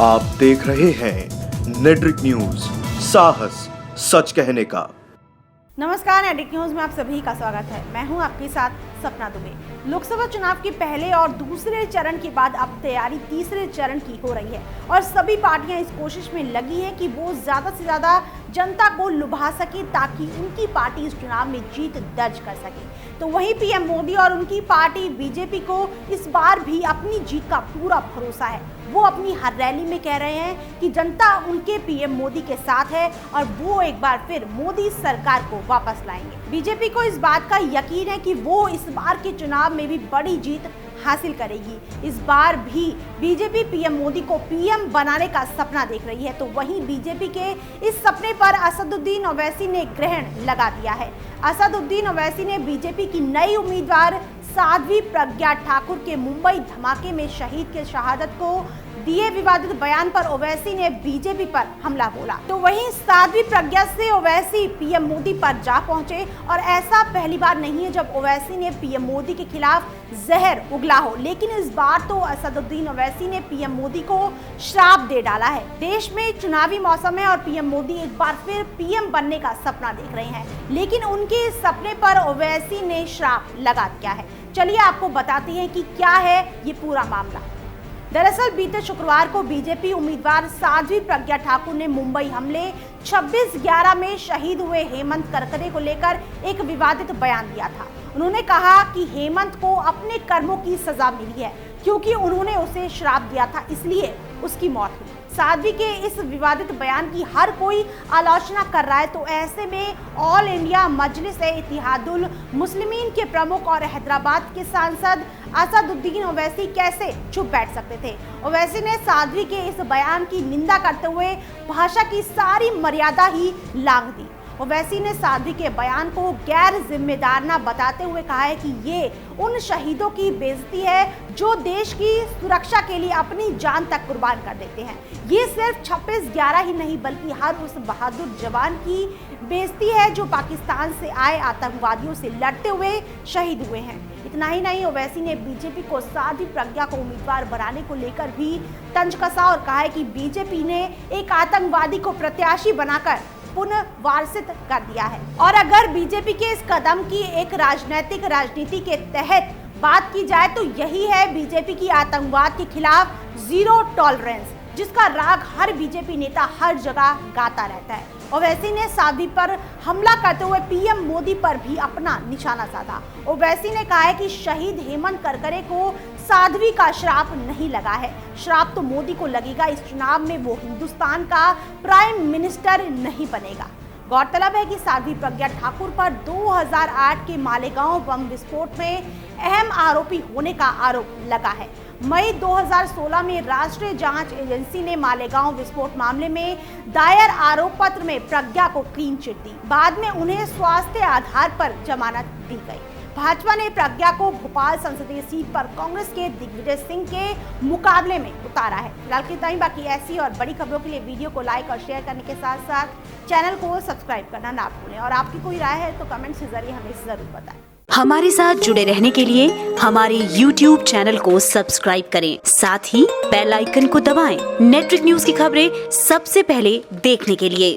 आप देख रहे हैं नेट्रिक न्यूज, साहस सच कहने का। नमस्कार, नेट्रिक न्यूज में आप सभी का स्वागत है। मैं हूं आपके साथ सपना दुबे। लोकसभा चुनाव के पहले और दूसरे चरण के बाद अब तैयारी तीसरे चरण की हो रही है और सभी पार्टियां इस कोशिश में लगी हैं कि वो ज्यादा से ज्यादा जनता को लुभा सके ताकि उनकी पार्टी इस चुनाव में जीत दर्ज कर सके। तो वहीं पीएम मोदी और उनकी पार्टी बीजेपी को इस बार भी अपनी जीत का पूरा भरोसा है। वो अपनी हर रैली में कह रहे हैं कि जनता उनके पीएम मोदी के साथ है और वो एक बार फिर मोदी सरकार को वापस लाएंगे। बीजेपी को इस बात का यकीन है कि वो इस बार के चुनाव में भी बड़ी जीत हासिल करेगी। इस बार भी बीजेपी पीएम मोदी को पीएम बनाने का सपना देख रही है। तो वहीं बीजेपी के इस सपने पर असदुद्दीन ओवैसी ने ग्रहण लगा दिया है। असदुद्दीन ओवैसी ने बीजेपी की नई उम्मीदवार साध्वी प्रज्ञा ठाकुर के मुंबई धमाके में शहीद के शहादत को दिए विवादित बयान पर ओवैसी ने बीजेपी पर हमला बोला। तो वहीं साध्वी प्रज्ञा से ओवैसी पीएम मोदी पर जा पहुंचे और ऐसा पहली बार नहीं है जब ओवैसी ने पीएम मोदी के खिलाफ जहर उगला हो, लेकिन इस बार तो असदुद्दीन ओवैसी ने पीएम मोदी को श्राप दे डाला है। देश में चुनावी मौसम है और पीएम मोदी एक बार फिर पीएम बनने का सपना देख रहे हैं, लेकिन उनके इस सपने पर ओवैसी ने श्राप लगा दिया है। चलिए आपको बताते हैं कि क्या है ये पूरा मामला। दरअसल बीते शुक्रवार को बीजेपी उम्मीदवार साध्वी प्रज्ञा ठाकुर ने मुंबई हमले 26/11 में शहीद हुए हेमंत करकरे को लेकर एक विवादित बयान दिया था। उन्होंने कहा कि हेमंत को अपने कर्मों की सजा मिली है क्योंकि उन्होंने उसे श्राप दिया था, इसलिए उसकी मौत हुई। साध्वी के इस विवादित बयान की हर कोई आलोचना कर रहा है, तो ऐसे में ऑल इंडिया मजलिस-ए-इत्तेहादुल मुस्लिमीन के प्रमुख और हैदराबाद के सांसद असदुद्दीन ओवैसी कैसे चुप बैठ सकते थे। ओवैसी ने साध्वी के इस बयान की निंदा करते हुए भाषा की सारी मर्यादा ही लांघ दी। ओवैसी ने साध्वी के बयान को गैर जिम्मेदाराना बताते हुए कहा है कि ये उन शहीदों की बेइज्जती है जो देश की सुरक्षा के लिए अपनी जान तक कुर्बान कर देते हैं। ये सिर्फ 26/11 ही नहीं बल्कि हर उस बहादुर जवान की बेइज्जती है जो पाकिस्तान से आए आतंकवादियों से लड़ते हुए शहीद हुए हैं। इतना ही नहीं, ओवैसी ने बीजेपी को साध्वी प्रज्ञा को उम्मीदवार बनाने को लेकर भी तंज कसा और कहा है कि बीजेपी ने एक आतंकवादी को प्रत्याशी बनाकर पुनर्वासित कर दिया है और अगर बीजेपी के इस कदम की एक राजनीतिक राजनीति के तहत बात की जाए तो यही है बीजेपी की आतंकवाद के खिलाफ जीरो टॉलरेंस, जिसका राग हर बीजेपी नेता हर जगह गाता रहता है। ओवैसी ने साध्वी पर हमला करते हुए पीएम मोदी पर भी अपना निशाना साधा। ओवैसी ने कहा है कि शहीद हेमंत करकरे को साध्वी का श्राप नहीं लगा है, श्राप तो मोदी को लगेगा। इस चुनाव में वो हिंदुस्तान का प्राइम मिनिस्टर नहीं बनेगा। गौरतलब है कि साध्वी प्रज्ञा ठाकुर पर 2008 के मालेगांव बम विस्फोट में अहम आरोपी होने का आरोप लगा है। मई 2016 में राष्ट्रीय जांच एजेंसी ने मालेगांव विस्फोट मामले में दायर आरोप पत्र में प्रज्ञा को क्लीन चिट दी। बाद में उन्हें स्वास्थ्य आधार पर जमानत दी गई। भाजपा ने प्रज्ञा को भोपाल संसदीय सीट पर कांग्रेस के दिग्विजय सिंह के मुकाबले में उतारा है। फिलहाल इतना ही। बाकी ऐसी और बड़ी खबरों के लिए वीडियो को लाइक और शेयर करने के साथ साथ चैनल को सब्सक्राइब करना ना भूलें और आपकी कोई राय है तो कमेंट के जरिए हमें जरूर बताएं। हमारे साथ जुड़े रहने के लिए हमारे YouTube चैनल को सब्सक्राइब करें, साथ ही बेल आइकन को दबाएं। नेट्रिक न्यूज की खबरें सबसे पहले देखने के लिए।